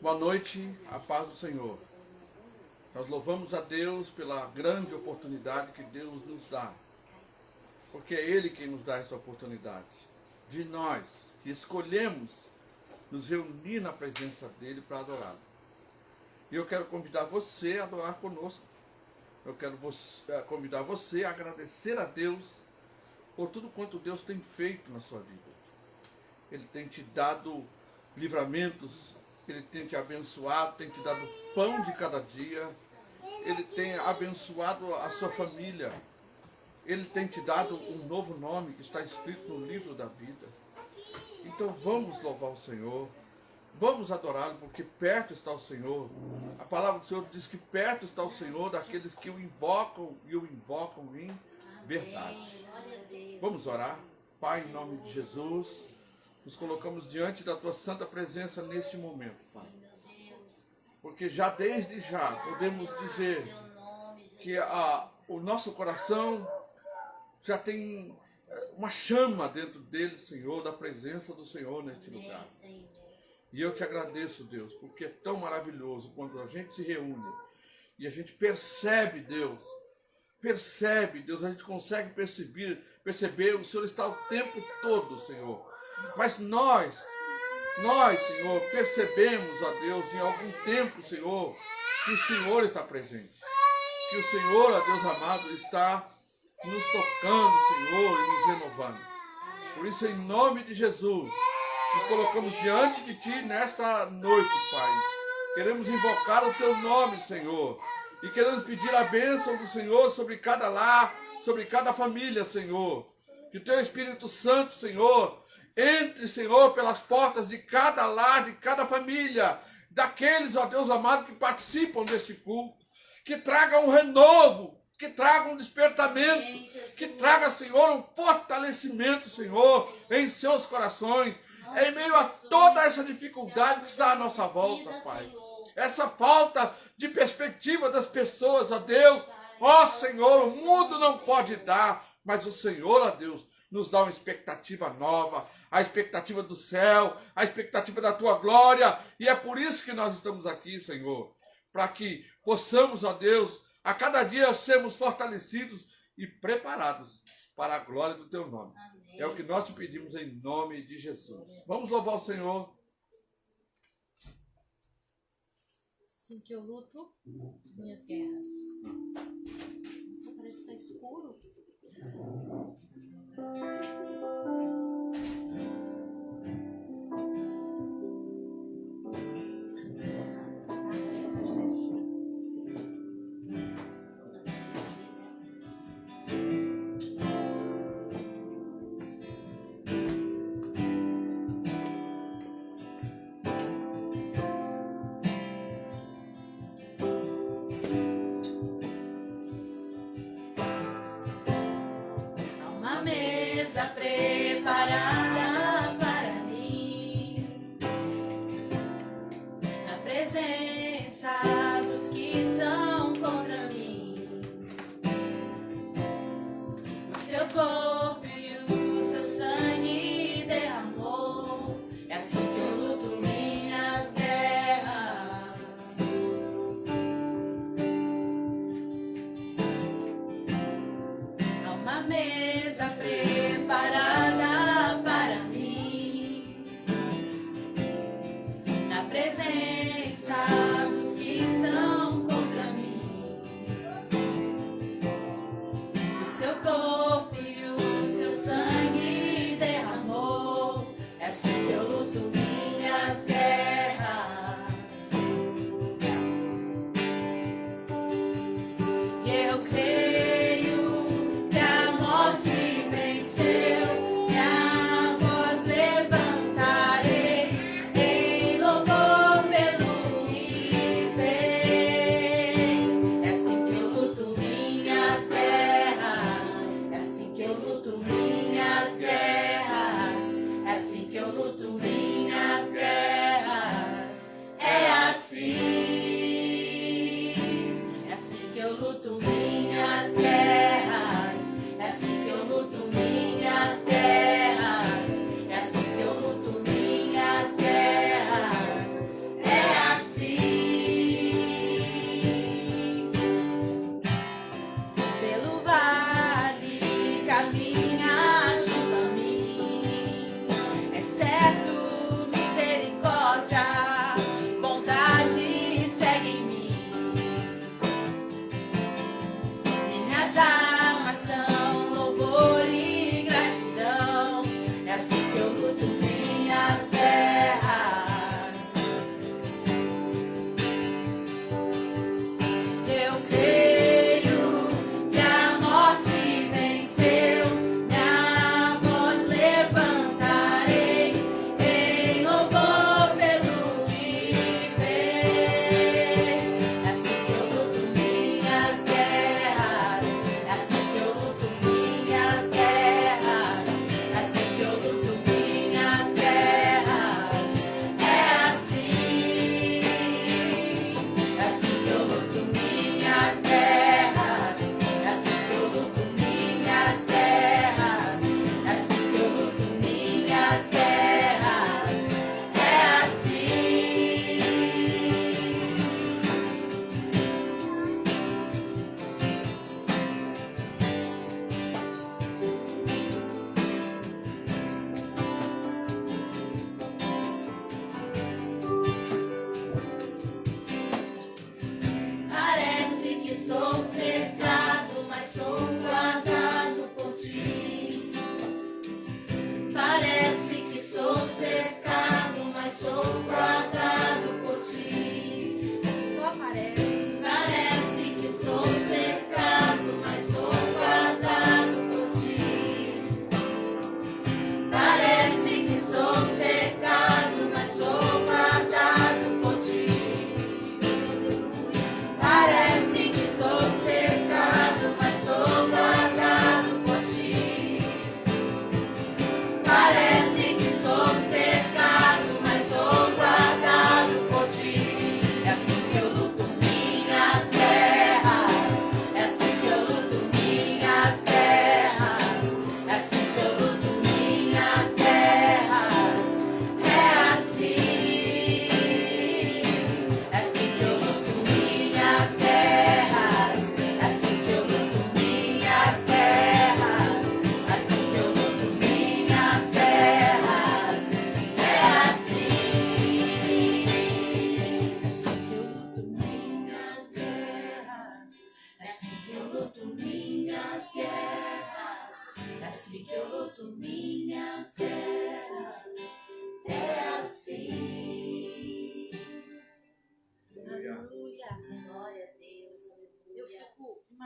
Boa noite, a paz do Senhor. Nós louvamos a Deus pela grande oportunidade que Deus nos dá, porque é Ele quem nos dá essa oportunidade, de nós que escolhemos nos reunir na presença dEle para adorá-lo. E eu quero convidar você a adorar conosco. Eu quero convidar você a agradecer a Deus por tudo quanto Deus tem feito na sua vida. Ele tem te dado livramentos, Ele tem te abençoado, tem te dado pão de cada dia, Ele tem abençoado a sua família, Ele tem te dado um novo nome que está escrito no livro da vida. Então vamos louvar o Senhor, vamos adorá-lo, porque perto está o Senhor. A palavra do Senhor diz que perto está o Senhor daqueles que o invocam e o invocam em verdade. Vamos orar. Pai, em nome de Jesus, nos colocamos diante da tua santa presença neste momento, Pai. Porque já desde já podemos dizer que o nosso coração já tem uma chama dentro dele, Senhor, da presença do Senhor neste lugar. E eu te agradeço, Deus, porque é tão maravilhoso quando a gente se reúne e a gente percebe, Deus, a gente consegue perceber, o Senhor está o tempo todo, Senhor. Mas nós, Senhor, percebemos, ó Deus, em algum tempo, Senhor, que o Senhor está presente. Que o Senhor, ó Deus amado, está nos tocando, Senhor, e nos renovando. Por isso, em nome de Jesus, nos colocamos diante de Ti nesta noite, Pai. Queremos invocar o Teu nome, Senhor. E queremos pedir a bênção do Senhor sobre cada lar, sobre cada família, Senhor. Que o Teu Espírito Santo, Senhor, entre, Senhor, pelas portas de cada lar, de cada família, daqueles, ó Deus amado, que participam deste culto, que traga um renovo, que traga um despertamento, que traga, Senhor, um fortalecimento, Senhor, em seus corações, em meio a toda essa dificuldade que está à nossa volta, Pai. Essa falta de perspectiva das pessoas, ó Deus, ó Senhor, o mundo não pode dar, mas o Senhor, ó Deus, nos dá uma expectativa nova, a expectativa do céu, a expectativa da Tua glória, e é por isso que nós estamos aqui, Senhor, para que possamos, ó Deus, a cada dia sermos fortalecidos e preparados para a glória do Teu nome. Amém. É o que nós te pedimos em nome de Jesus. Vamos louvar o Senhor. Assim que eu luto as minhas guerras. Só parece que está escuro. Preparada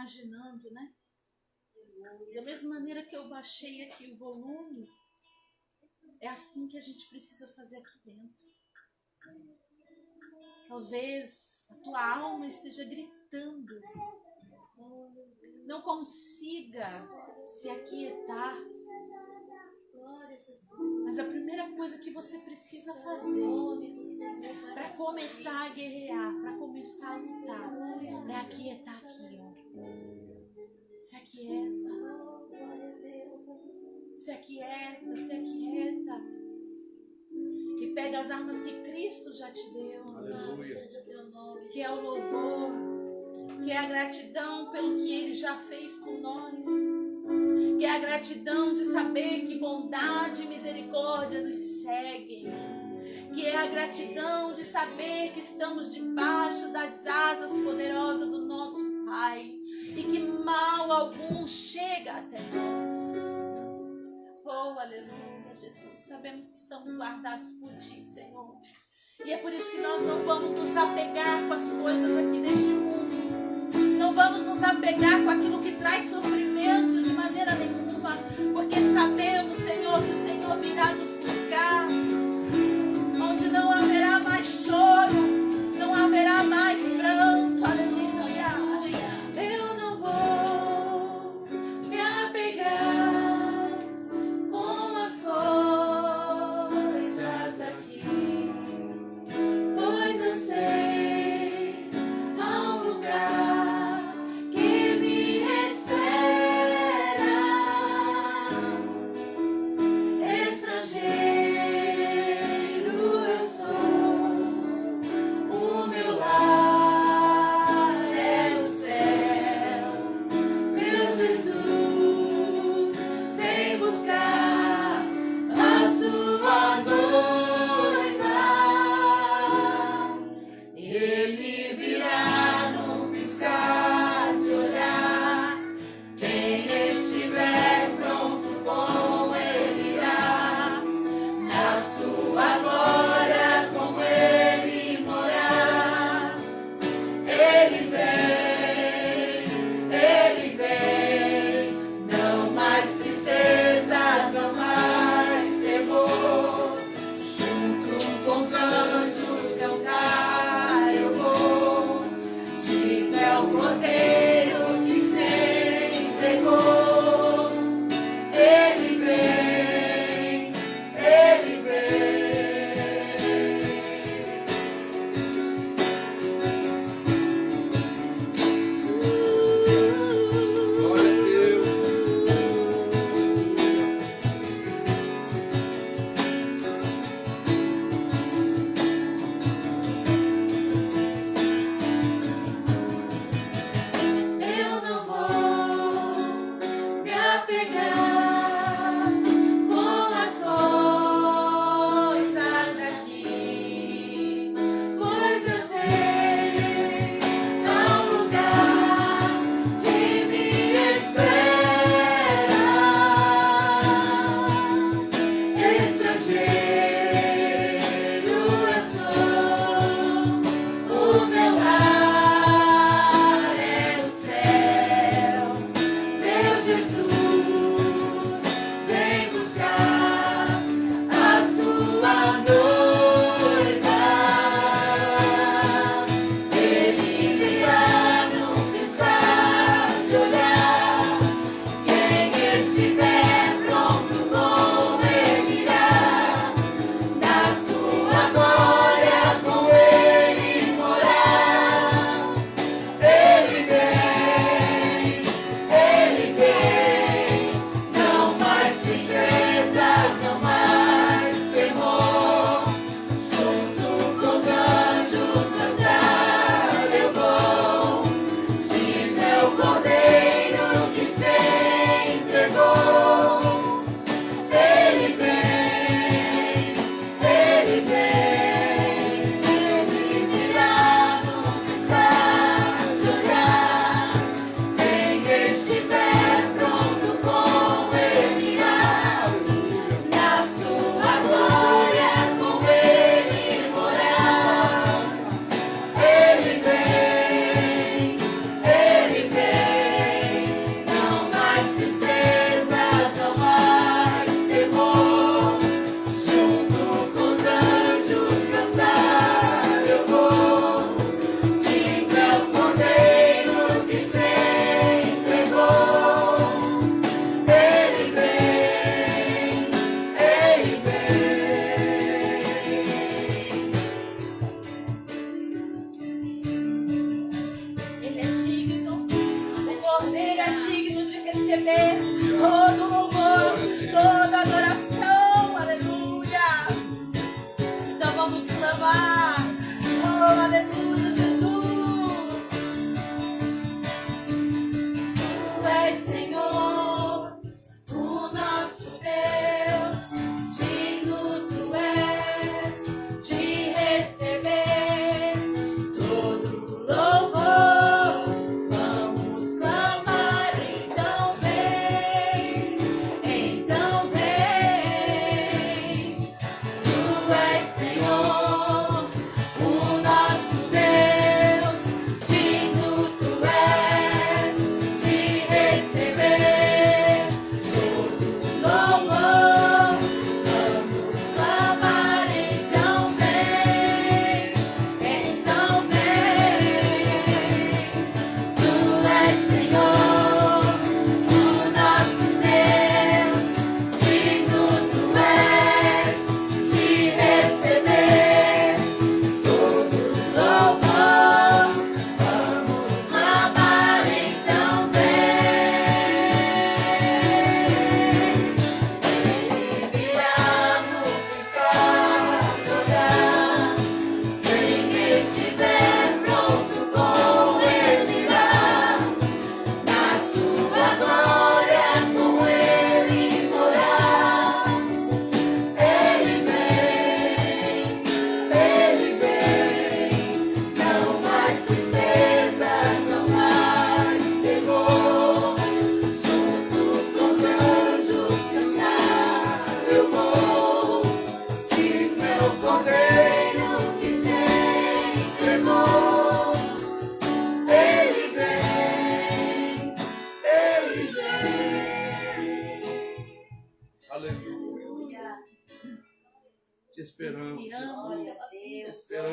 imaginando, né? Da mesma maneira que eu baixei aqui o volume, é assim que a gente precisa fazer aqui dentro. Talvez a tua alma esteja gritando, não consiga se aquietar. Mas a primeira coisa que você precisa fazer para começar a guerrear, para começar a lutar, é aquietar aqui, ó. Se aquieta. Se aquieta, se aquieta. E pega as armas que Cristo já te deu. Aleluia. Que é o louvor, que é a gratidão pelo que Ele já fez por nós. Que é a gratidão de saber que bondade e misericórdia nos seguem. Que é a gratidão de saber que estamos debaixo das asas poderosas do nosso Pai. E que mal algum chega até nós. Oh, aleluia, Jesus. Sabemos que estamos guardados por Ti, Senhor. E é por isso que nós não vamos nos apegar com as coisas aqui deste mundo. Não vamos nos apegar com aquilo que traz sofrimento de maneira nenhuma. Porque sabemos, Senhor, que o Senhor virá nos buscar. Onde não haverá mais choro, não haverá mais pranto. Aleluia. Eu não vou me apegar com as coisas daqui, pois eu sei há um lugar que me espera, estrangeiro.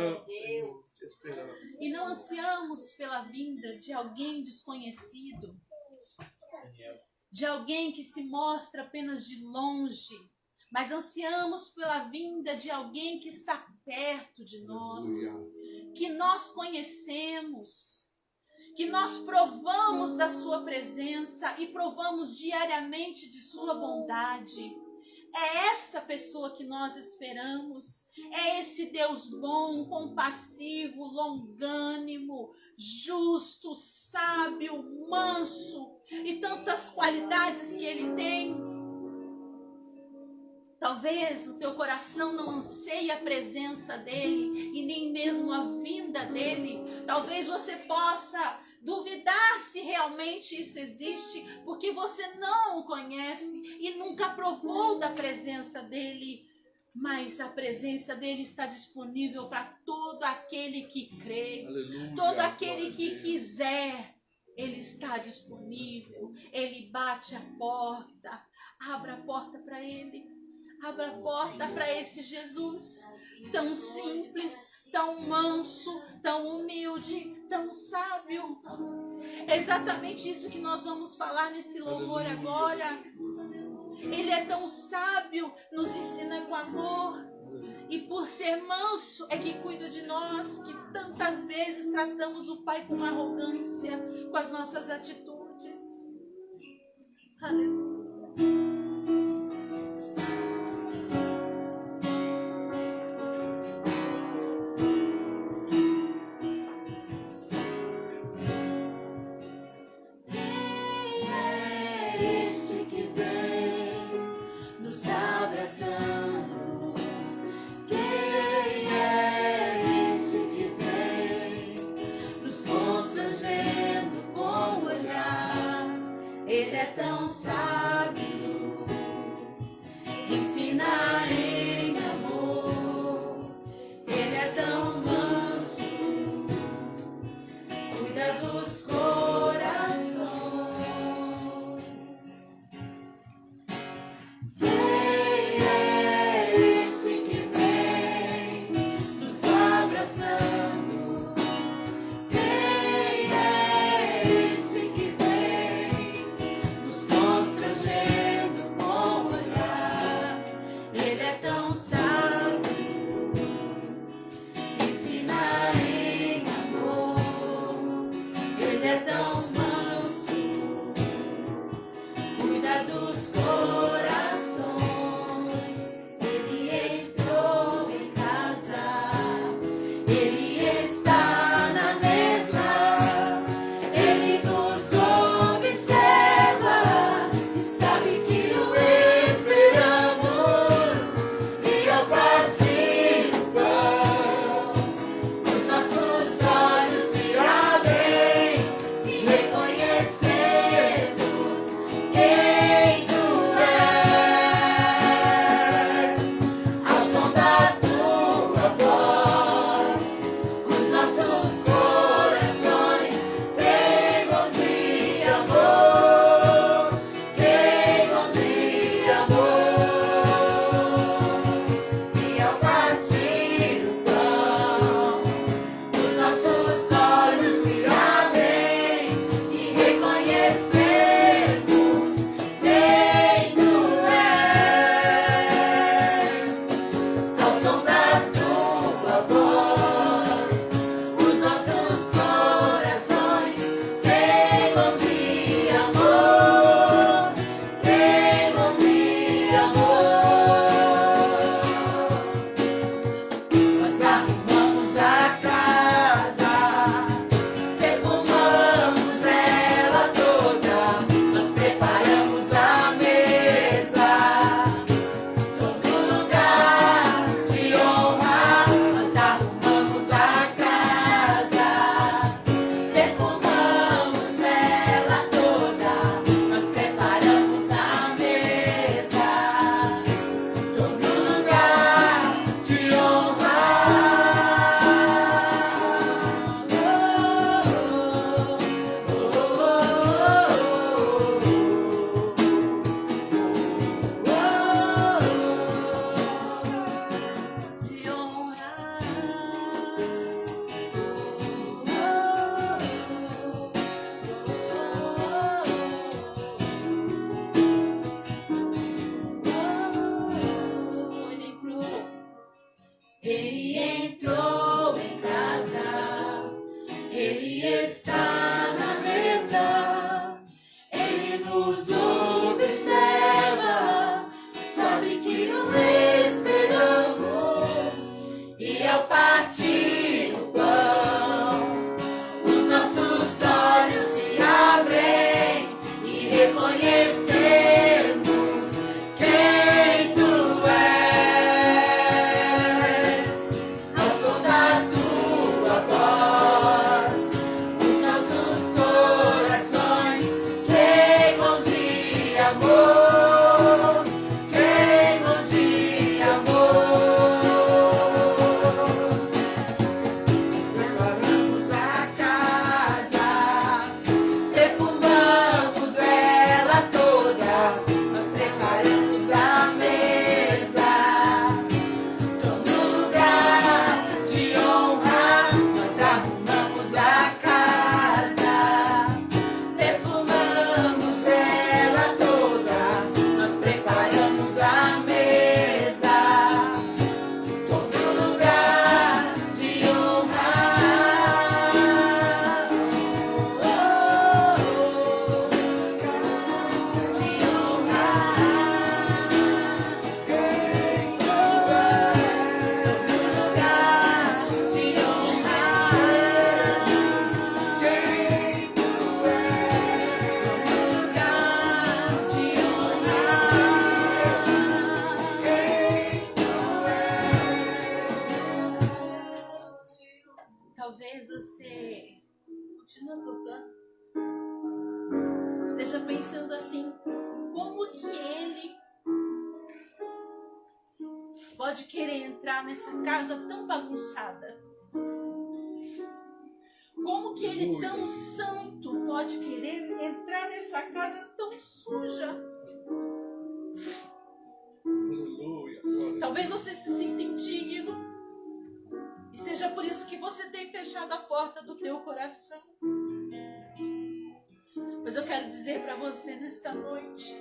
esperamos, Senhor, te esperamos. E não ansiamos pela vinda de alguém desconhecido, de alguém que se mostra apenas de longe, mas ansiamos pela vinda de alguém que está perto de nós, que nós conhecemos, que nós provamos da sua presença e provamos diariamente de sua bondade. É essa pessoa que nós esperamos, é esse Deus bom, compassivo, longânimo, justo, sábio, manso e tantas qualidades que ele tem. Talvez o teu coração não anseie a presença dele e nem mesmo a vinda dele. Talvez você possa duvidar se realmente isso existe, porque você não o conhece e nunca provou da presença dele. Mas a presença dele está disponível para todo aquele que crê, Aleluia, todo aquele glória a que Deus. quiser. Ele está disponível, ele bate a porta. Abra a porta para ele. Abra a porta para esse Jesus, tão simples, tão manso, tão humilde, tão sábio. É exatamente isso que nós vamos falar nesse louvor agora. Ele é tão sábio, nos ensina com amor. E por ser manso é que cuida de nós, que tantas vezes tratamos o Pai com arrogância, com as nossas atitudes. Aleluia. Ele é tão sábio, Talvez você continue tocando, esteja pensando assim, como que ele pode querer entrar nessa casa tão bagunçada? Como que ele tão santo pode querer entrar nessa casa tão suja? Talvez você se sinta indigno e seja por isso que você tem fechado a porta do teu coração. Mas eu quero dizer para você nesta noite,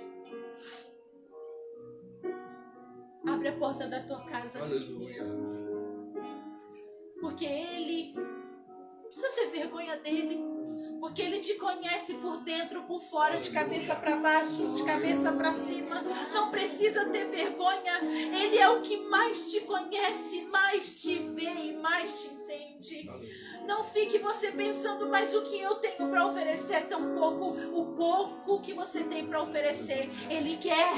abre a porta da tua casa assim mesmo. Porque ele, não precisa ter vergonha dele, porque ele te conhece por dentro, por fora, de cabeça para baixo, de cabeça para cima. Não precisa ter vergonha. Ele é o que mais te conhece, mais te vê e mais te entende. Não fique você pensando, mas o que eu tenho para oferecer é tão pouco. O pouco que você tem para oferecer, ele quer.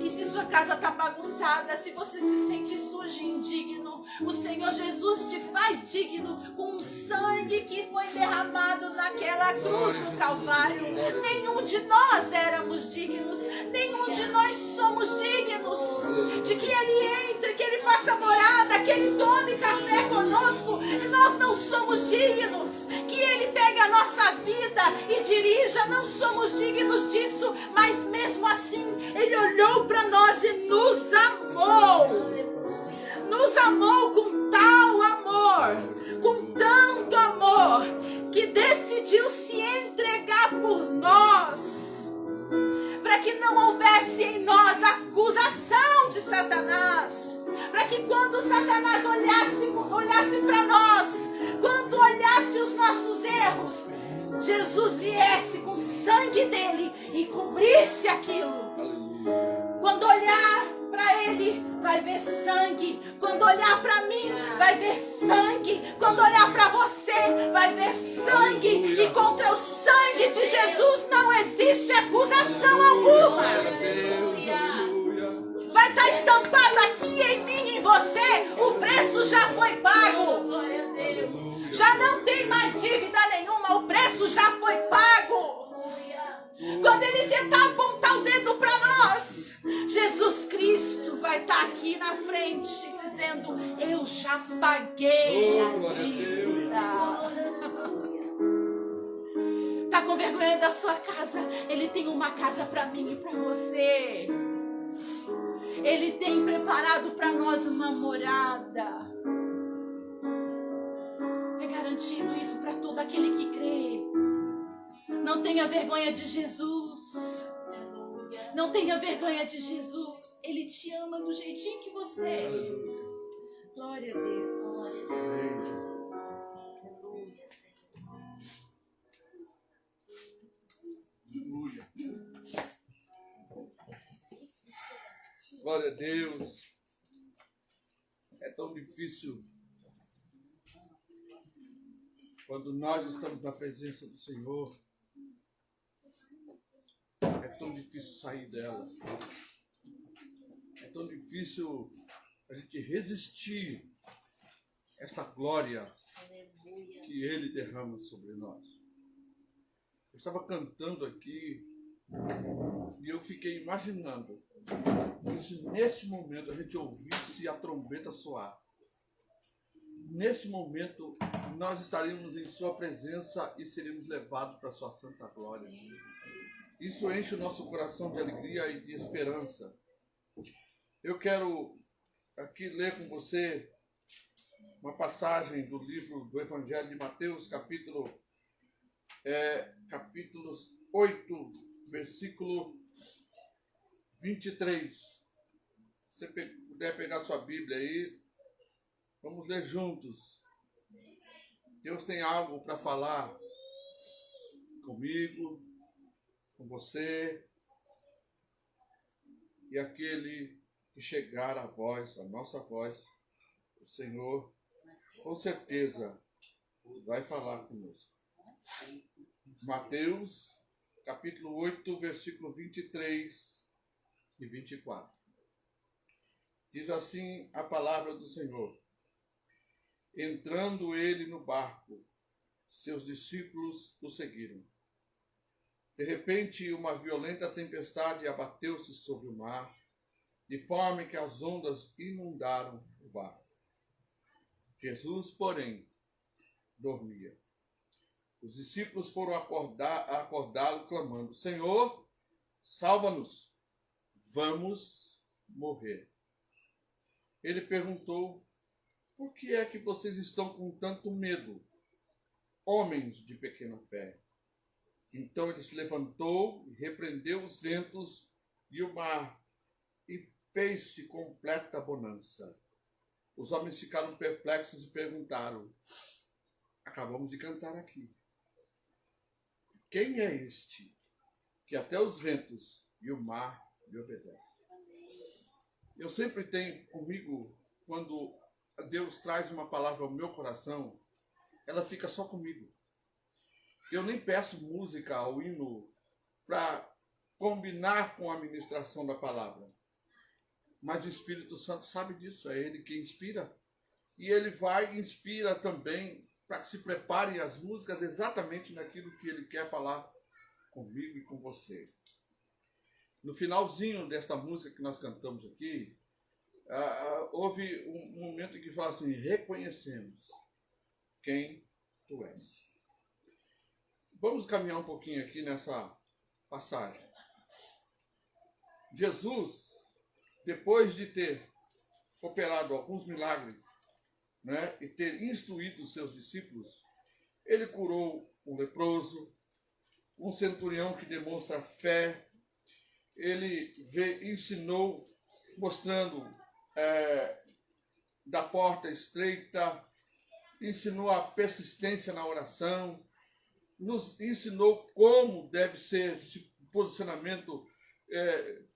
E se sua casa está bagunçada, se você se sente sujo e indigno, o Senhor Jesus te faz digno com o sangue que foi derramado naquela cruz no Calvário. Nenhum de nós éramos dignos, nenhum de nós somos dignos de que Ele entre, que Ele faça morada, que Ele tome café conosco. E nós não somos dignos, que Ele pegue a nossa vida e dirija, não somos dignos disso, mas mesmo assim Ele olhou para nós e nos amou. Nos amou com tal amor, com tanto amor, que decidiu se entregar por nós, para que não houvesse em nós acusação de Satanás, para que quando Satanás olhasse para nós, quando olhasse os nossos erros, Jesus viesse com o sangue dele e cobrisse aquilo. Quando olhar para ele, vai ver sangue. Quando olhar para mim, vai ver sangue. Quando olhar para você, vai ver sangue. E contra o sangue de Jesus não existe acusação alguma. Vai estar estampado aqui em mim e em você. O preço já foi pago. Já não tem mais dívida nenhuma. O preço já foi pago. Quando ele tentar apontar o dedo para nós, Jesus Cristo vai estar aqui na frente dizendo: eu já paguei a dívida. Tá com vergonha da sua casa? Ele tem uma casa para mim e para você. Ele tem preparado para nós uma morada. É garantido isso para todo aquele que crê. Não tenha vergonha de Jesus. Não tenha vergonha de Jesus. Ele te ama do jeitinho que você é. Glória a Deus. Glória a Deus. É tão difícil quando nós estamos na presença do Senhor. É tão difícil sair dela. É tão difícil a gente resistir a esta glória que Ele derrama sobre nós. Eu estava cantando aqui e eu fiquei imaginando se nesse momento a gente ouvisse a trombeta soar. Nesse momento nós estaríamos em Sua presença e seríamos levados para a Sua santa glória. Isso enche o nosso coração de alegria e de esperança. Eu quero aqui ler com você uma passagem do livro do Evangelho de Mateus, capítulo 8, versículo 23. Se você puder pegar sua Bíblia aí, vamos ler juntos. Deus tem algo para falar comigo, com você e aquele que chegar a voz, a nossa voz, o Senhor, com certeza vai falar conosco. Mateus, capítulo 8, versículo 23 e 24. Diz assim a palavra do Senhor: Entrando ele no barco, seus discípulos o seguiram. De repente, uma violenta tempestade abateu-se sobre o mar, de forma que as ondas inundaram o barco. Jesus, porém, dormia. Os discípulos foram acordá-lo, clamando: Senhor, salva-nos, vamos morrer. Ele perguntou: por que é que vocês estão com tanto medo, homens de pequena fé? Então ele se levantou e repreendeu os ventos e o mar, e fez-se completa bonança. Os homens ficaram perplexos e perguntaram: acabamos de cantar aqui. Quem é este que até os ventos e o mar lhe obedecem? Eu sempre tenho comigo, quando Deus traz uma palavra ao meu coração, ela fica só comigo. Eu nem peço música ou hino para combinar com a ministração da palavra. Mas o Espírito Santo sabe disso, é Ele que inspira. E Ele vai e inspira também para que se preparem as músicas exatamente naquilo que Ele quer falar comigo e com você. No finalzinho desta música que nós cantamos aqui, houve um momento em que fala assim: reconhecemos quem tu és. Vamos caminhar um pouquinho aqui nessa passagem. Jesus, depois de ter operado alguns milagres, né, e ter instruído os seus discípulos, ele curou um leproso, um centurião que demonstra fé, ele ensinou, mostrando da porta estreita, ensinou a persistência na oração, nos ensinou como deve ser o posicionamento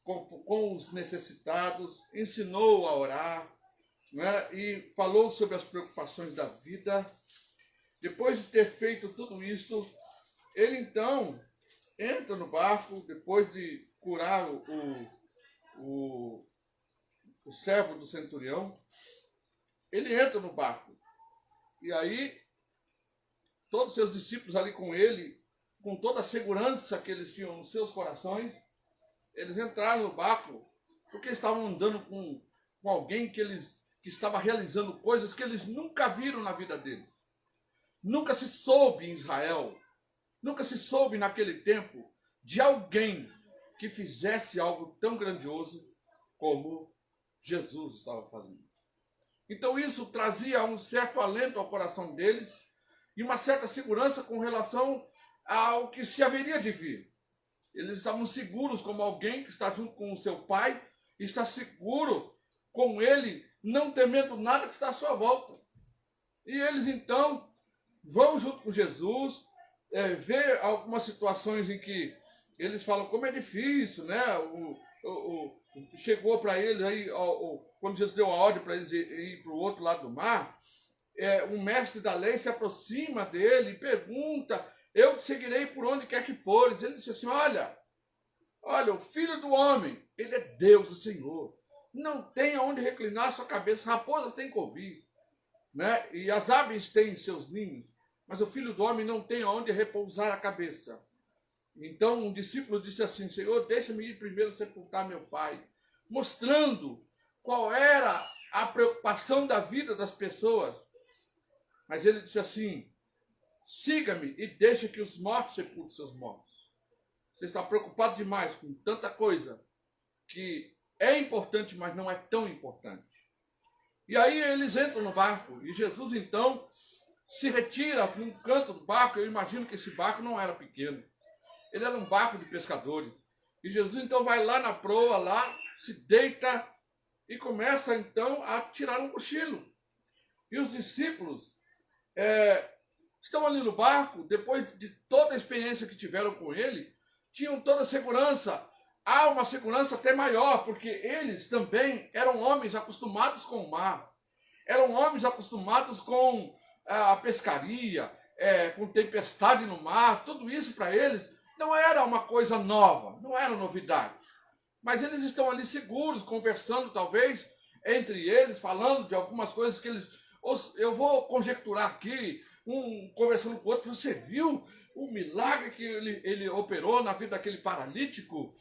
com os necessitados, ensinou a orar, né, e falou sobre as preocupações da vida. Depois de ter feito tudo isto, ele então entra no barco, depois de curar o servo do centurião, ele entra no barco. E aí, todos os seus discípulos ali com ele, com toda a segurança que eles tinham nos seus corações, eles entraram no barco porque estavam andando com alguém que estava realizando coisas que eles nunca viram na vida deles. Nunca se soube em Israel, nunca se soube naquele tempo de alguém que fizesse algo tão grandioso como Jesus estava fazendo. Então isso trazia um certo alento ao coração deles e uma certa segurança com relação ao que se haveria de vir. Eles estavam seguros como alguém que está junto com o seu pai, e está seguro com ele, não temendo nada que está à sua volta. E eles então vão junto com Jesus, ver algumas situações em que eles falam como é difícil, né? Chegou para eles aí, quando Jesus deu a ordem para eles ir para o outro lado do mar, um mestre da lei se aproxima dele e pergunta: eu te seguirei por onde quer que fores. Ele disse assim: olha, o Filho do Homem, ele é Deus, o Senhor. Não tem aonde reclinar a sua cabeça. Raposas têm covis, né? E as aves têm seus ninhos, mas o Filho do Homem não tem aonde repousar a cabeça. Então um discípulo disse assim: Senhor, deixa-me ir primeiro sepultar meu pai, mostrando qual era a preocupação da vida das pessoas. Mas ele disse assim: siga-me e deixa que os mortos sepultem seus mortos. Você está preocupado demais com tanta coisa que é importante, mas não é tão importante. E aí eles entram no barco e Jesus então se retira num canto do barco. Eu imagino que esse barco não era pequeno. Ele era um barco de pescadores. E Jesus então vai lá na proa, lá, se deita e começa então a tirar um cochilo. E os discípulos estão ali no barco, depois de toda a experiência que tiveram com ele, tinham toda a segurança. Há uma segurança até maior, porque eles também eram homens acostumados com o mar. Eram homens acostumados com a pescaria, com tempestade no mar. Tudo isso para eles não era uma coisa nova, não era novidade. Mas eles estão ali seguros, conversando talvez entre eles, falando de algumas coisas que eles Eu vou conjecturar aqui, um conversando com o outro, você viu o milagre que ele operou na vida daquele paralítico?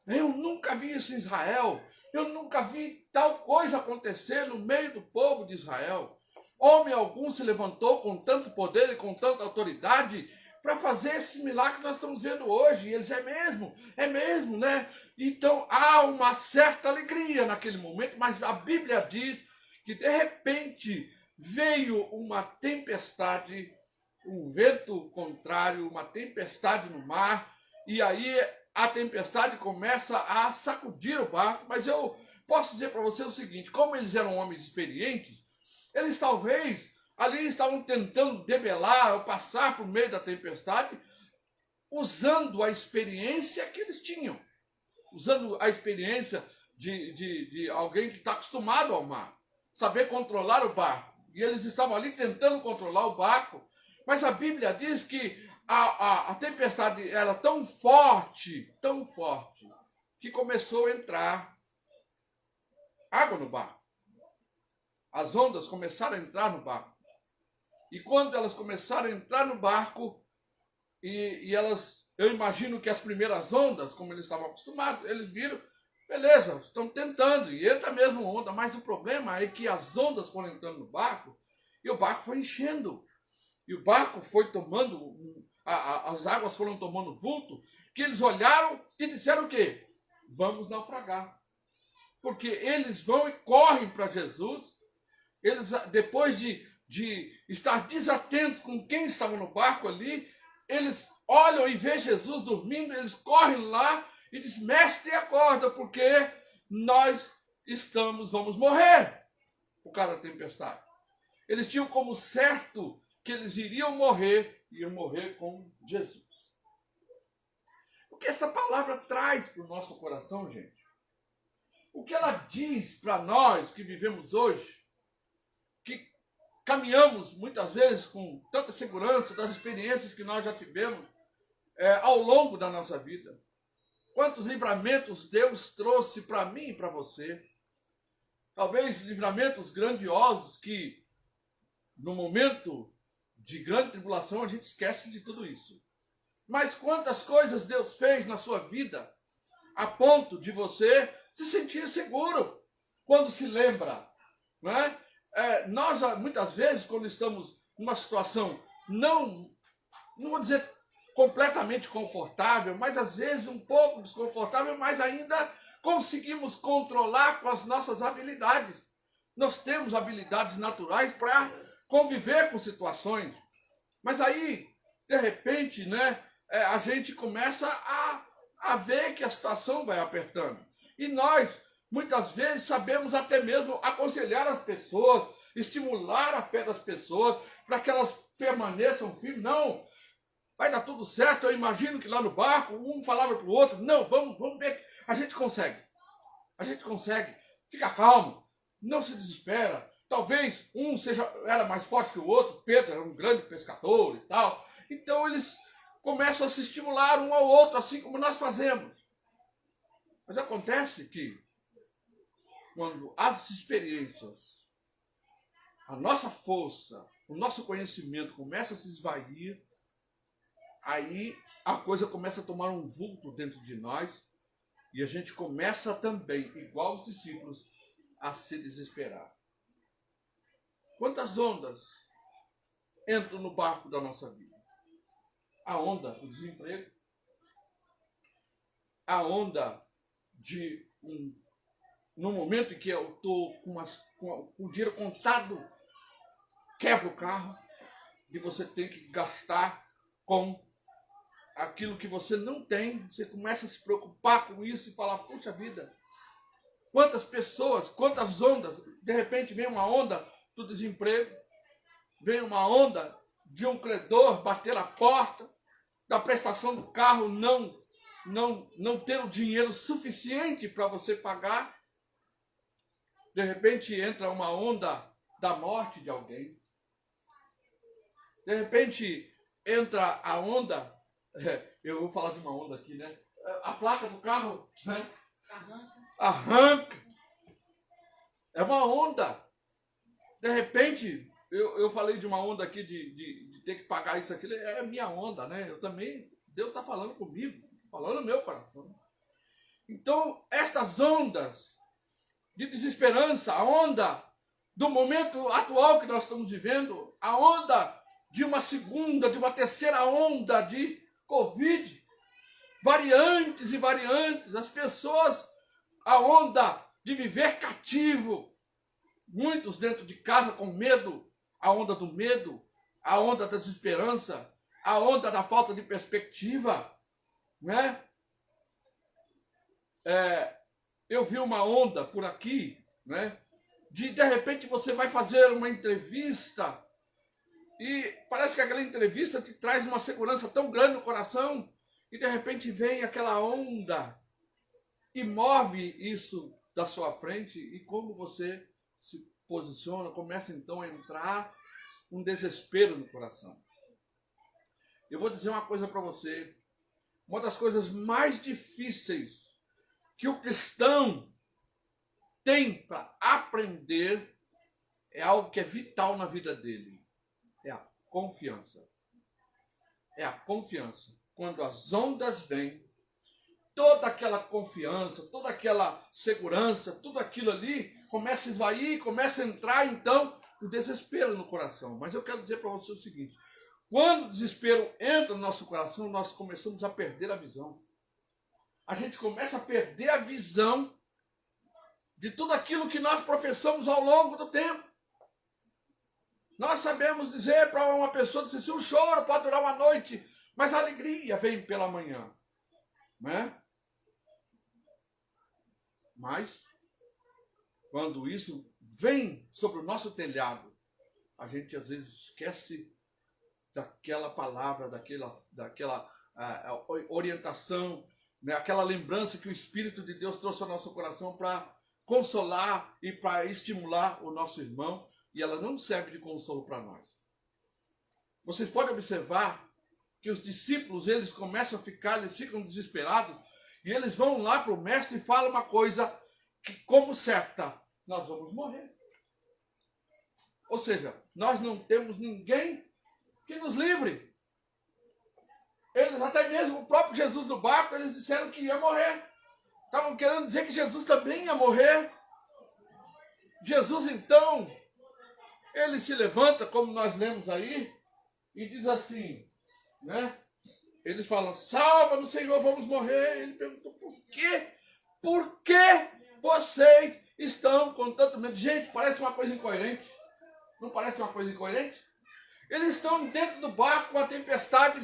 Eu nunca vi isso em Israel. Eu nunca vi tal coisa acontecer no meio do povo de Israel. Homem algum se levantou com tanto poder e com tanta autoridade para fazer esse milagre que nós estamos vendo hoje. E eles, é mesmo, né? Então há uma certa alegria naquele momento, mas a Bíblia diz que de repente veio uma tempestade, um vento contrário, uma tempestade no mar, e aí a tempestade começa a sacudir o barco. Mas eu posso dizer para você o seguinte, como eles eram homens experientes, eles talvez ali estavam tentando debelar ou passar por meio da tempestade, usando a experiência que eles tinham, usando a experiência de alguém que está acostumado ao mar, saber controlar o barco. E eles estavam ali tentando controlar o barco, mas a Bíblia diz que a tempestade era tão forte, que começou a entrar água no barco. As ondas começaram a entrar no barco. E quando elas começaram a entrar no barco, e elas, eu imagino que as primeiras ondas, como eles estavam acostumados, eles viram, beleza, estão tentando, e entra mesmo onda, mas o problema é que as ondas foram entrando no barco, e o barco foi enchendo. E o barco foi tomando, as águas foram tomando vulto, que eles olharam e disseram o quê? Vamos naufragar. Porque eles vão e correm para Jesus, eles, depois de estar desatentos com quem estava no barco ali, eles olham e vê Jesus dormindo, eles correm lá e dizem, mestre, acorda, porque nós vamos morrer por causa da tempestade. Eles tinham como certo que eles iriam morrer com Jesus. O que essa palavra traz para o nosso coração, gente? O que ela diz para nós que vivemos hoje, que caminhamos muitas vezes com tanta segurança das experiências que nós já tivemos ao longo da nossa vida. Quantos livramentos Deus trouxe para mim e para você. Talvez livramentos grandiosos que, no momento de grande tribulação, a gente esquece de tudo isso. Mas quantas coisas Deus fez na sua vida a ponto de você se sentir seguro quando se lembra, não é? Nós, muitas vezes, quando estamos numa situação não vou dizer completamente confortável, mas às vezes um pouco desconfortável, mas ainda conseguimos controlar com as nossas habilidades. Nós temos habilidades naturais para conviver com situações. Mas aí, de repente, né, a gente começa a ver que a situação vai apertando. E nós, muitas vezes, sabemos até mesmo aconselhar as pessoas, estimular a fé das pessoas, para que elas permaneçam firmes. Não, vai dar tudo certo. Eu imagino que lá no barco, um falava para o outro, não, vamos ver, a gente consegue. A gente consegue. Fica calmo, não se desespera. Talvez um era mais forte que o outro, Pedro era um grande pescador e tal. Então eles começam a se estimular um ao outro, assim como nós fazemos. Mas acontece que, quando as experiências, a nossa força, o nosso conhecimento começa a se esvair, aí a coisa começa a tomar um vulto dentro de nós e a gente começa também, igual os discípulos, a se desesperar. Quantas ondas entram no barco da nossa vida? A onda do desemprego, a onda de no momento em que eu estou com o dinheiro contado, quebra o carro e você tem que gastar com aquilo que você não tem. Você começa a se preocupar com isso e falar, puxa vida, quantas pessoas, quantas ondas. De repente vem uma onda do desemprego, vem uma onda de um credor bater a porta, da prestação do carro não ter o dinheiro suficiente para você pagar. De repente entra uma onda da morte de alguém. De repente entra a onda, eu vou falar de uma onda aqui, né? A placa do carro, né? Arranca. É uma onda. De repente, eu falei de uma onda aqui de ter que pagar isso aqui, é a minha onda, né? Eu também, Deus está falando comigo, falando no meu coração. Então, estas ondas de desesperança, a onda do momento atual que nós estamos vivendo, a onda de uma segunda, de uma terceira onda de Covid, variantes e variantes, as pessoas, a onda de viver cativo, muitos dentro de casa com medo, a onda do medo, a onda da desesperança, a onda da falta de perspectiva, né? Eu vi uma onda por aqui, né? De repente você vai fazer uma entrevista e parece que aquela entrevista te traz uma segurança tão grande no coração e de repente vem aquela onda e move isso da sua frente e como você se posiciona, começa então a entrar um desespero no coração. Eu vou dizer uma coisa para você, uma das coisas mais difíceis que o cristão tem para aprender é algo que é vital na vida dele. É a confiança. É a confiança. Quando as ondas vêm, toda aquela confiança, toda aquela segurança, tudo aquilo ali começa a esvair, começa a entrar, então, o desespero no coração. Mas eu quero dizer para você o seguinte, quando o desespero entra no nosso coração, nós começamos a perder a visão. A gente começa a perder a visão de tudo aquilo que nós professamos ao longo do tempo. Nós sabemos dizer para uma pessoa, dizer, se o choro pode durar uma noite, mas a alegria vem pela manhã. Né? Mas, quando isso vem sobre o nosso telhado, a gente às vezes esquece daquela palavra, daquela orientação, né? Aquela lembrança que o Espírito de Deus trouxe ao nosso coração para consolar e para estimular o nosso irmão, e ela não serve de consolo para nós. Vocês podem observar que os discípulos, eles começam a ficar, eles ficam desesperados, e eles vão lá para o mestre e falam uma coisa que, como certa, nós vamos morrer. Ou seja, nós não temos ninguém que nos livre. Eles, até mesmo o próprio Jesus do barco, eles disseram que ia morrer. Estavam querendo dizer que Jesus também ia morrer. Jesus, então, ele se levanta, como nós lemos aí, e diz assim, né? Eles falam, salva-nos, Senhor, vamos morrer. Ele perguntou, por quê? Por que vocês estão com tanto medo? Gente, parece uma coisa incoerente. Não parece uma coisa incoerente? Eles estão dentro do barco com a tempestade,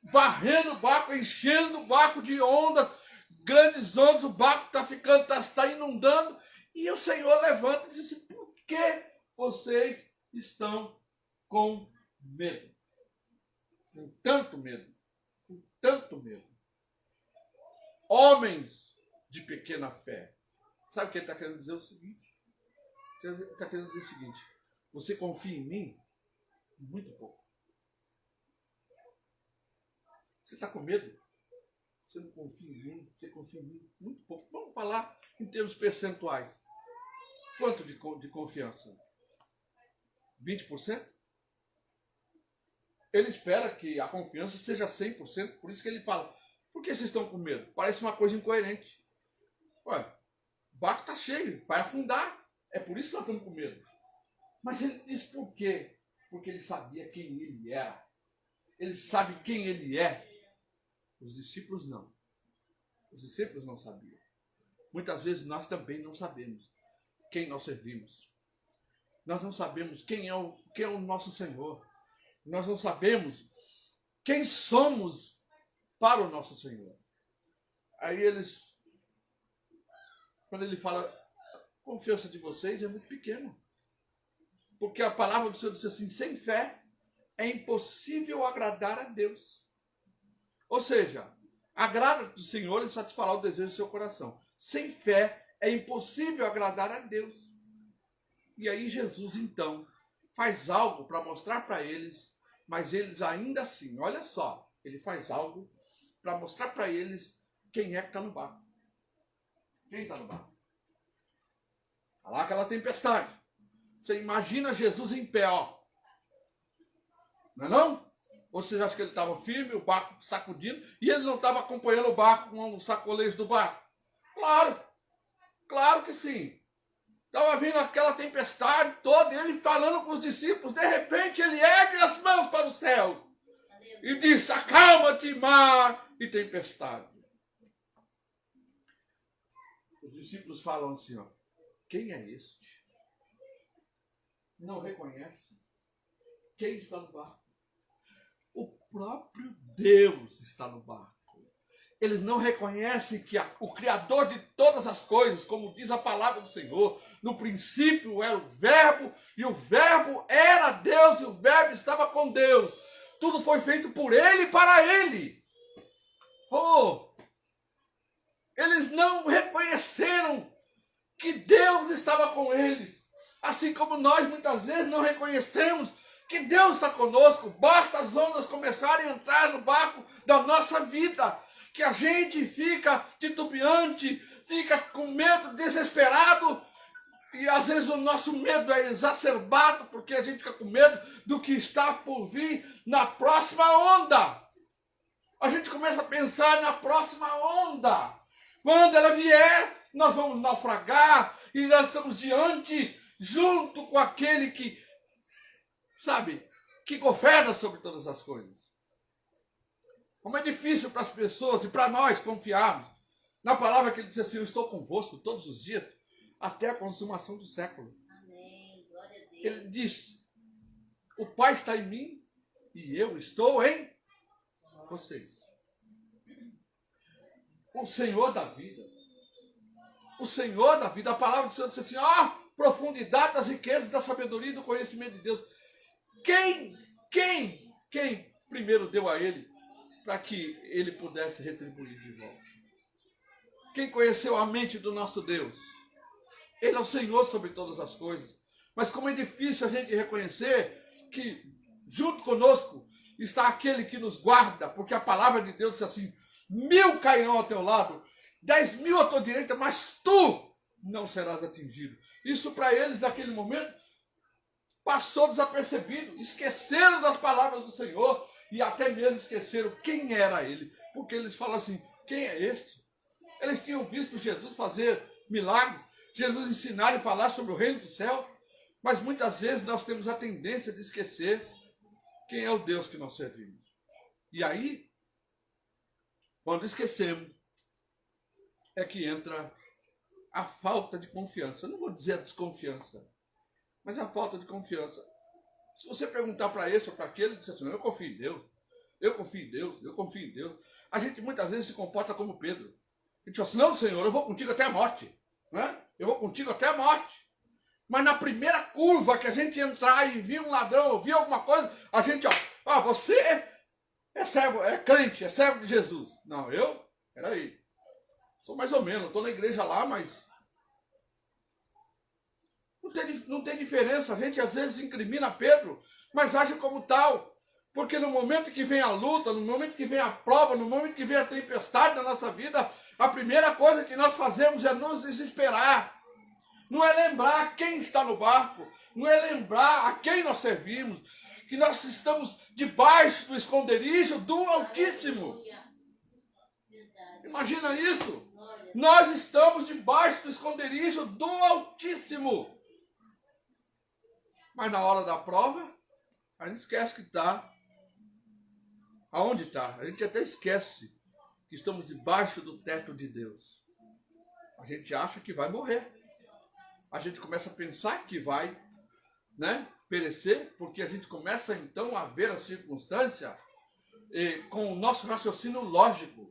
varrendo o barco, enchendo o barco de ondas, grandes ondas, o barco está ficando, está inundando, e o Senhor levanta e diz assim, por que vocês estão com medo? Com tanto medo, com tanto medo. Homens de pequena fé. Sabe o que ele está querendo dizer? O seguinte, ele está querendo dizer o seguinte, você confia em mim? Muito pouco. Você está com medo? Você não confia em mim? Você confia em mim? Muito pouco. Vamos falar em termos percentuais. Quanto de confiança? 20%? Ele espera que a confiança seja 100%, por isso que ele fala, por que vocês estão com medo? Parece uma coisa incoerente. Ué, o barco está cheio, vai afundar. É por isso que nós estamos com medo. Mas ele diz por quê? Porque ele sabia quem ele era. Ele sabe quem ele é. Os discípulos não. Os discípulos não sabiam. Muitas vezes nós também não sabemos quem nós servimos. Nós não sabemos quem é o nosso Senhor. Nós não sabemos quem somos para o nosso Senhor. Aí quando ele fala, a confiança de vocês é muito pequena. Porque a palavra do Senhor diz assim, sem fé é impossível agradar a Deus. Ou seja, agrada do Senhor e satisfará o desejo do seu coração. Sem fé é impossível agradar a Deus. E aí Jesus, então, faz algo para mostrar para eles, mas eles ainda assim, olha só, ele faz algo para mostrar para eles quem é que está no barco. Quem está no barco? Está lá aquela tempestade. Você imagina Jesus em pé, ó. Não é não? Ou você acha que ele estava firme, o barco sacudindo, e ele não estava acompanhando o barco com o sacolejo do barco? Claro, claro que sim. Estava vindo aquela tempestade toda, ele falando com os discípulos, de repente ele ergue as mãos para o céu e diz: acalma-te, mar e tempestade. Os discípulos falam assim, ó, quem é este? Não reconhece quem está no barco. O próprio Deus está no barco. Eles não reconhecem que o Criador de todas as coisas, como diz a palavra do Senhor, no princípio era o Verbo, e o Verbo era Deus, e o Verbo estava com Deus. Tudo foi feito por Ele e para Ele. Oh! Eles não reconheceram que Deus estava com eles. Assim como nós muitas vezes não reconhecemos que Deus está conosco. Basta as ondas começarem a entrar no barco da nossa vida, que a gente fica titubeante, fica com medo, desesperado, e às vezes o nosso medo é exacerbado, porque a gente fica com medo do que está por vir na próxima onda. A gente começa a pensar na próxima onda. Quando ela vier, nós vamos naufragar, e nós estamos junto com aquele que, sabe, que governa sobre todas as coisas. Como é difícil para as pessoas e para nós confiarmos na palavra que ele diz assim: eu estou convosco todos os dias, até a consumação do século. Amém. Glória a Deus. Ele diz: o Pai está em mim e eu estou em vocês. O Senhor da vida. O Senhor da vida. A palavra do Senhor diz assim: profundidade das riquezas, da sabedoria e do conhecimento de Deus. Quem primeiro deu a ele para que ele pudesse retribuir de volta? Quem conheceu a mente do nosso Deus? Ele é o Senhor sobre todas as coisas. Mas como é difícil a gente reconhecer que junto conosco está aquele que nos guarda, porque a palavra de Deus diz assim: 1000 cairão ao teu lado, 10.000 à tua direita, mas tu não serás atingido. Isso para eles naquele momento passou desapercebido, esqueceram das palavras do Senhor e até mesmo esqueceram quem era ele, porque eles falam assim: quem é este? Eles tinham visto Jesus fazer milagres, Jesus ensinar e falar sobre o reino do céu, mas muitas vezes nós temos a tendência de esquecer quem é o Deus que nós servimos. E aí, quando esquecemos, é que entra a falta de confiança. Eu não vou dizer a desconfiança, mas a falta de confiança. Se você perguntar para esse ou para aquele, ele diz assim: eu confio em Deus, eu confio em Deus, eu confio em Deus. A gente muitas vezes se comporta como Pedro. A gente fala assim: não, Senhor, eu vou contigo até a morte. Né? Eu vou contigo até a morte. Mas na primeira curva que a gente entrar e vir um ladrão, ou vir alguma coisa, a gente, você é servo, é crente, é servo de Jesus. Não, peraí, sou mais ou menos, estou na igreja lá, mas não tem diferença. A gente às vezes incrimina Pedro, mas age como tal. Porque no momento que vem a luta, no momento que vem a prova, no momento que vem a tempestade na nossa vida, a primeira coisa que nós fazemos é nos desesperar. Não é lembrar quem está no barco, não é lembrar a quem nós servimos, que nós estamos debaixo do esconderijo do Altíssimo. Imagina isso. Nós estamos debaixo do esconderijo do Altíssimo. Mas na hora da prova, a gente esquece que está. Aonde está? A gente até esquece que estamos debaixo do teto de Deus. A gente acha que vai morrer. A gente começa a pensar que vai, perecer, porque a gente começa então a ver a circunstância com o nosso raciocínio lógico.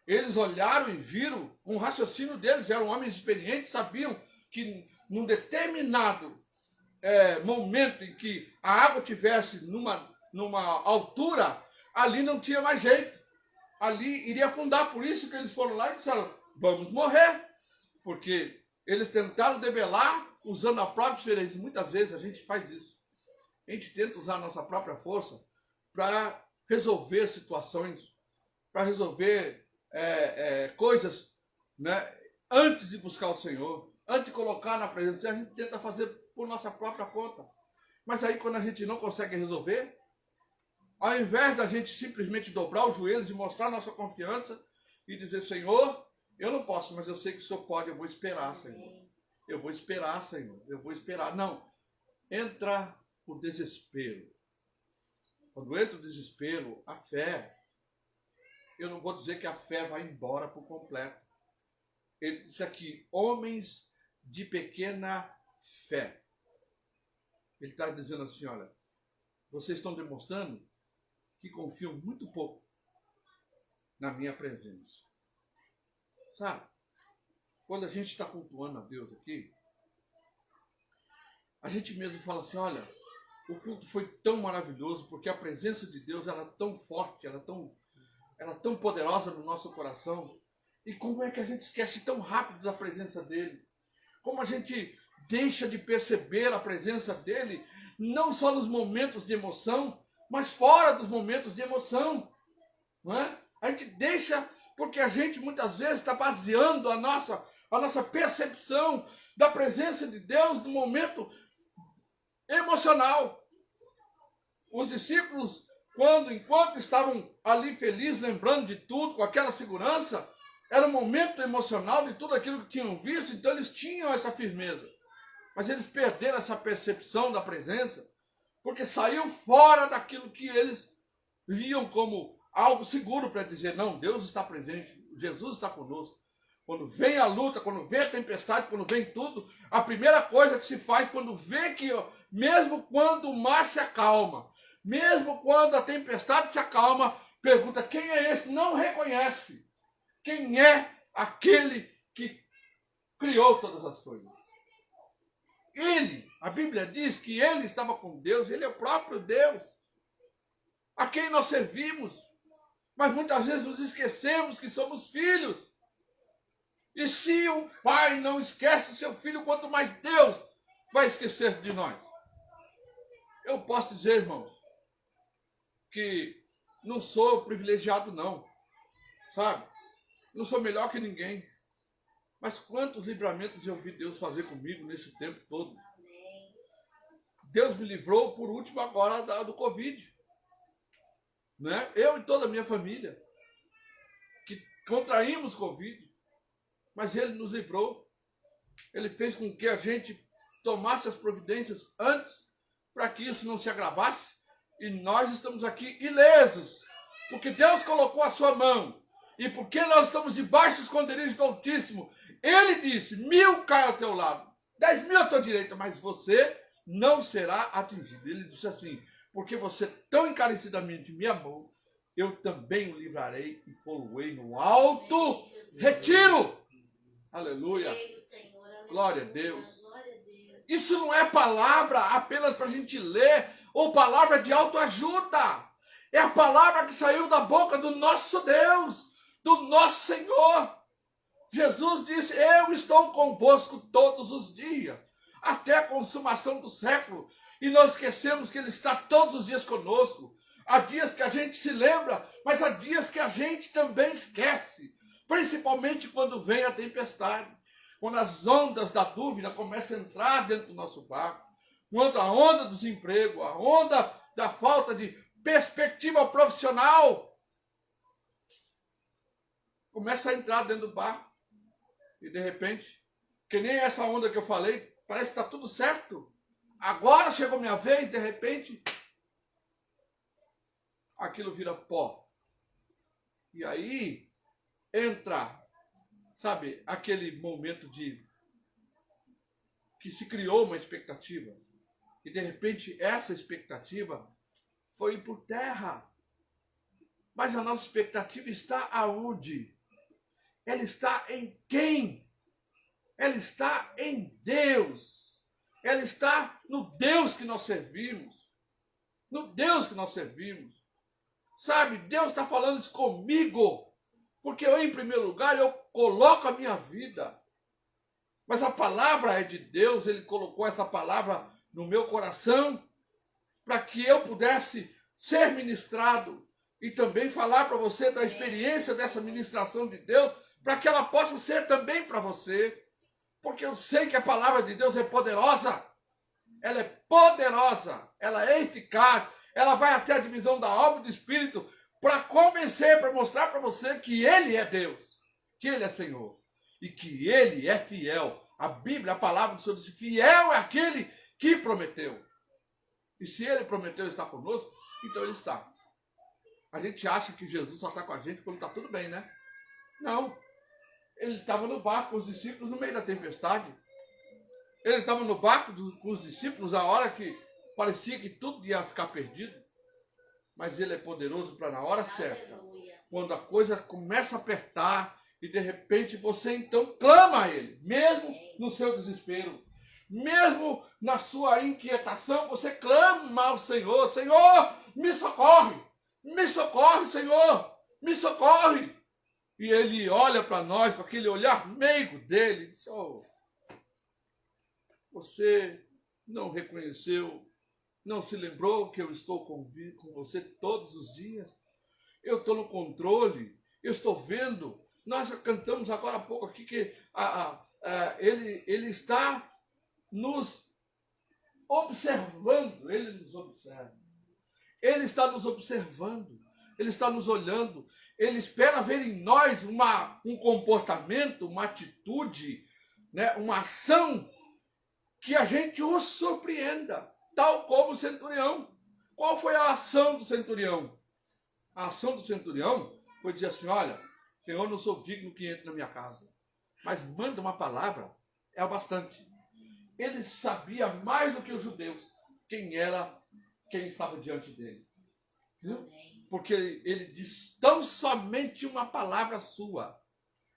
Eles olharam e viram com o raciocínio deles, eram homens experientes, sabiam que num determinado momento em que a água tivesse numa altura, ali não tinha mais jeito. Ali iria afundar, por isso que eles foram lá e disseram: vamos morrer, porque eles tentaram debelar usando a própria experiência. Muitas vezes a gente faz isso. A gente tenta usar a nossa própria força para resolver situações, para resolver antes de buscar o Senhor, antes de colocar na presença. A gente tenta fazer por nossa própria conta. Mas aí quando a gente não consegue resolver, ao invés da gente simplesmente dobrar os joelhos e mostrar nossa confiança e dizer, Senhor, eu não posso, mas eu sei que o Senhor pode, eu vou esperar, Senhor. Eu vou esperar, Senhor. Eu vou esperar. Não. Entra o desespero. Quando entra o desespero, a fé, eu não vou dizer que a fé vai embora por completo. Ele disse aqui, homens de pequena fé. Ele está dizendo assim, olha, vocês estão demonstrando que confiam muito pouco na minha presença. Sabe? Quando a gente está cultuando a Deus aqui, a gente mesmo fala assim, olha, o culto foi tão maravilhoso, porque a presença de Deus era tão forte, era tão poderosa no nosso coração. E como é que a gente esquece tão rápido da presença dele? Como a gente deixa de perceber a presença dele, não só nos momentos de emoção, mas fora dos momentos de emoção. Não é? A gente deixa, porque a gente muitas vezes está baseando a nossa percepção da presença de Deus no momento emocional. Os discípulos, enquanto estavam ali felizes, lembrando de tudo, com aquela segurança, era um momento emocional de tudo aquilo que tinham visto, então eles tinham essa firmeza. Mas eles perderam essa percepção da presença, porque saiu fora daquilo que eles viam como algo seguro para dizer, não, Deus está presente, Jesus está conosco. Quando vem a luta, quando vem a tempestade, quando vem tudo, a primeira coisa que se faz quando vê que, mesmo quando o mar se acalma, mesmo quando a tempestade se acalma, pergunta, quem é esse? Não reconhece. Quem é aquele que criou todas as coisas? Ele, a Bíblia diz que ele estava com Deus, ele é o próprio Deus, a quem nós servimos. Mas muitas vezes nos esquecemos que somos filhos. E se um pai não esquece o seu filho, quanto mais Deus vai esquecer de nós. Eu posso dizer, irmãos, que não sou privilegiado não, sabe? Não sou melhor que ninguém. Mas quantos livramentos eu vi Deus fazer comigo nesse tempo todo? Deus me livrou, por último, agora do Covid. Né? Eu e toda a minha família, que contraímos Covid, mas Ele nos livrou. Ele fez com que a gente tomasse as providências antes, para que isso não se agravasse, e nós estamos aqui ilesos, porque Deus colocou a sua mão, e porque nós estamos debaixo do esconderijo do Altíssimo. Ele disse, 1000 caem ao teu lado, 10.000 à tua direita, mas você não será atingido. Ele disse assim, porque você tão encarecidamente me amou, eu também o livrarei e pô-lo-ei no alto retiro. Aleluia. Glória a Deus. Isso não é palavra apenas para a gente ler, ou palavra de autoajuda. É a palavra que saiu da boca do nosso Deus, do nosso Senhor. Jesus disse, eu estou convosco todos os dias, até a consumação do século. E nós esquecemos que Ele está todos os dias conosco. Há dias que a gente se lembra, mas há dias que a gente também esquece. Principalmente quando vem a tempestade. Quando as ondas da dúvida começam a entrar dentro do nosso barco. Quando a onda do desemprego, a onda da falta de perspectiva profissional começa a entrar dentro do barco. E de repente, que nem essa onda que eu falei, parece que está tudo certo. Agora chegou minha vez, de repente, aquilo vira pó. E aí entra, sabe, aquele momento que se criou uma expectativa. E de repente essa expectativa foi por terra. Mas a nossa expectativa está aonde? Ela está em quem? Ela está em Deus. Ela está no Deus que nós servimos. No Deus que nós servimos. Sabe, Deus está falando isso comigo. Porque eu, em primeiro lugar, eu coloco a minha vida. Mas a palavra é de Deus. Ele colocou essa palavra no meu coração para que eu pudesse ser ministrado. E também falar para você da experiência dessa ministração de Deus, para que ela possa ser também para você. Porque eu sei que a palavra de Deus é poderosa. ela é poderosa, ela é eficaz, ela vai até a divisão da alma e do espírito para convencer, para mostrar para você que ele é Deus, que ele é Senhor e que ele é fiel. A Bíblia, a palavra do Senhor diz: fiel é aquele que prometeu. E se ele prometeu estar conosco, então ele está. A gente acha que Jesus só está com a gente quando está tudo bem, né? Não. Ele estava no barco com os discípulos no meio da tempestade. Ele estava no barco com os discípulos a hora que parecia que tudo ia ficar perdido. Mas ele é poderoso para na hora certa, quando a coisa começa a apertar e de repente você então clama a ele, mesmo no seu desespero, mesmo na sua inquietação, você clama ao Senhor: Senhor, me socorre, Senhor, me socorre. E ele olha para nós com aquele olhar meigo dele e diz: oh, você não reconheceu, não se lembrou que eu estou com você todos os dias? Eu estou no controle, eu estou vendo. Nós já cantamos agora há pouco aqui que ele está nos observando, ele nos observa. Ele está nos observando, ele está nos olhando, ele espera ver em nós um comportamento, uma atitude, né, uma ação que a gente o surpreenda, tal como o centurião. Qual foi a ação do centurião? A ação do centurião foi dizer assim: olha, Senhor, não sou digno que entre na minha casa, mas manda uma palavra, é o bastante. Ele sabia mais do que os judeus quem estava diante dele. Viu? Porque ele diz: tão somente uma palavra sua.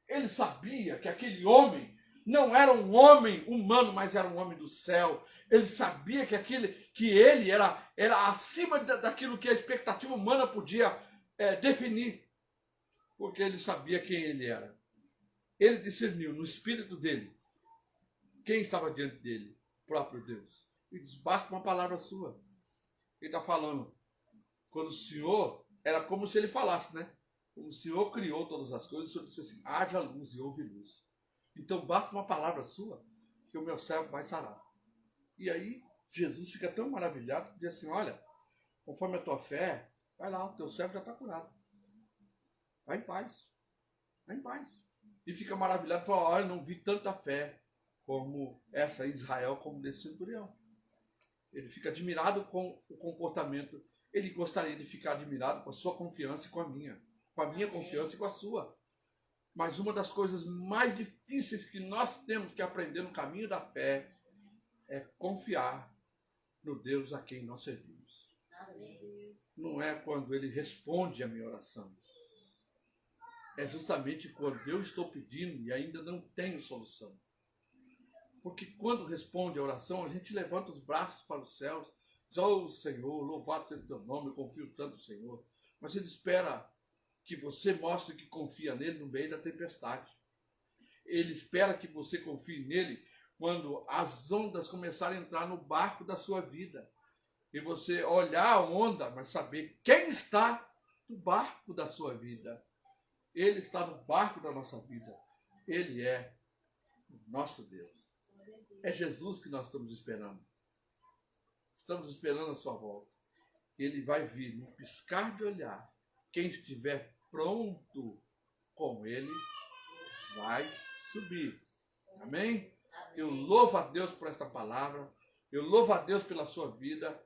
Ele sabia que aquele homem não era um homem humano, mas era um homem do céu. Ele sabia que ele era acima daquilo que a expectativa humana podia definir. Porque ele sabia quem ele era. Ele discerniu no espírito dele quem estava diante dele, o próprio Deus. E diz: basta uma palavra sua. Ele está falando. Quando o Senhor, era como se ele falasse, né? Como o Senhor criou todas as coisas, o Senhor disse assim: haja luz e houve luz. Então basta uma palavra sua que o meu servo vai sarar. E aí Jesus fica tão maravilhado que diz assim: olha, conforme a tua fé, vai lá, o teu servo já está curado. Vai em paz. Vai em paz. E fica maravilhado e fala: olha, não vi tanta fé como essa em Israel, como desse centurião. Ele fica admirado com o comportamento. Ele gostaria de ficar admirado com a sua confiança e com a minha confiança e com a sua. Mas uma das coisas mais difíceis que nós temos que aprender no caminho da fé é confiar no Deus a quem nós servimos. Não é quando ele responde a minha oração. É justamente quando eu estou pedindo e ainda não tenho solução. Porque quando responde a oração, a gente levanta os braços para os céus, diz: oh Senhor, louvado seja o teu nome, eu confio tanto no Senhor. Mas ele espera que você mostre que confia nele no meio da tempestade. Ele espera que você confie nele quando as ondas começarem a entrar no barco da sua vida. E você olhar a onda, mas saber quem está no barco da sua vida. Ele está no barco da nossa vida. Ele é o nosso Deus. É Jesus que nós estamos esperando. Estamos esperando a sua volta. Ele vai vir no piscar de olhar. Quem estiver pronto com ele vai subir. Amém? Eu louvo a Deus por esta palavra. Eu louvo a Deus pela sua vida.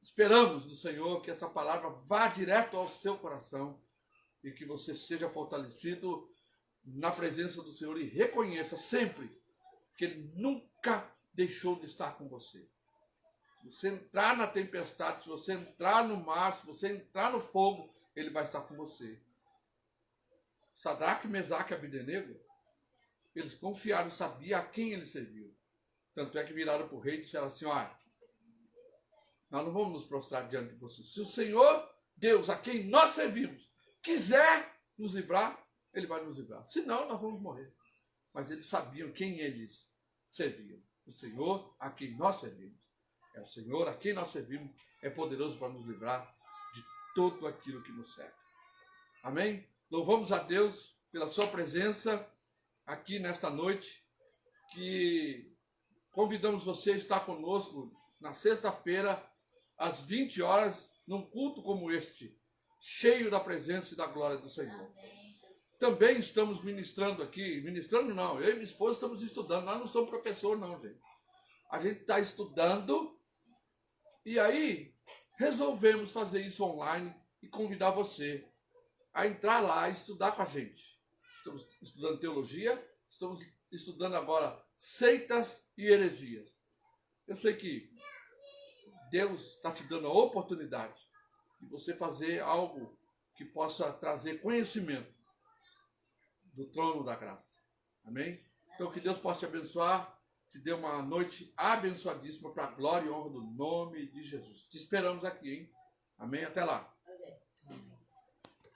Esperamos do Senhor que esta palavra vá direto ao seu coração e que você seja fortalecido na presença do Senhor e reconheça sempre que Ele nunca deixou de estar com você. Se você entrar na tempestade, se você entrar no mar, se você entrar no fogo, Ele vai estar com você. Sadraque, Mesaque e Abdenego, eles confiaram, sabiam a quem ele serviu. Tanto é que viraram para o rei e disseram assim: olha, nós não vamos nos prostrar diante de você. Se o Senhor, Deus, a quem nós servimos, quiser nos livrar, Ele vai nos livrar. Senão, nós vamos morrer. Mas eles sabiam quem eles serviam. O Senhor a quem nós servimos. É o Senhor a quem nós servimos, é poderoso para nos livrar de tudo aquilo que nos cerca. Amém? Louvamos a Deus pela sua presença aqui nesta noite, que convidamos você a estar conosco na sexta-feira, às 20 horas, num culto como este, cheio da presença e da glória do Senhor. Também estamos ministrando aqui, ministrando não, eu e minha esposa estamos estudando, nós não somos professor não, gente. A gente está estudando e aí resolvemos fazer isso online e convidar você a entrar lá e estudar com a gente. Estamos estudando teologia, estamos estudando agora seitas e heresias. Eu sei que Deus está te dando a oportunidade de você fazer algo que possa trazer conhecimento do trono da graça. Amém? Então que Deus possa te abençoar, te dê uma noite abençoadíssima para a glória e honra do nome de Jesus. Te esperamos aqui, hein? Amém? Até lá.